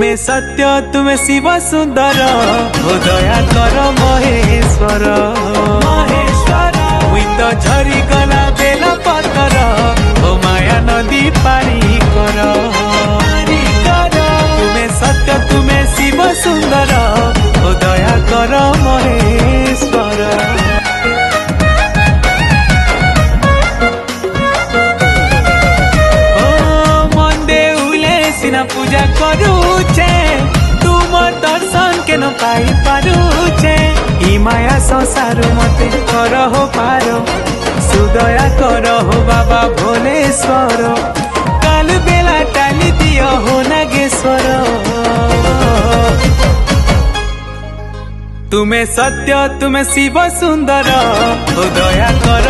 तुम्हें सत्य तुम्हें शिव सुंदर हो दया कर महेश्वर महेश्वर मुई तो झरी गला बेल पतर हो माया नदी पारी कर तुम्हें सत्य तुम्हें शिव सुंदर हो दया कर महेश्वर। पूजा करूचे तुम दर्शन के न पाई पारुचे ई माया संसार मते कर हो पारो सुदया कर हो बाबा भोलेश्वर काल बेला टाली दियो हो नागेश्वर। तुम्हें सत्य तुम्हें शिव सुंदर हो दया कर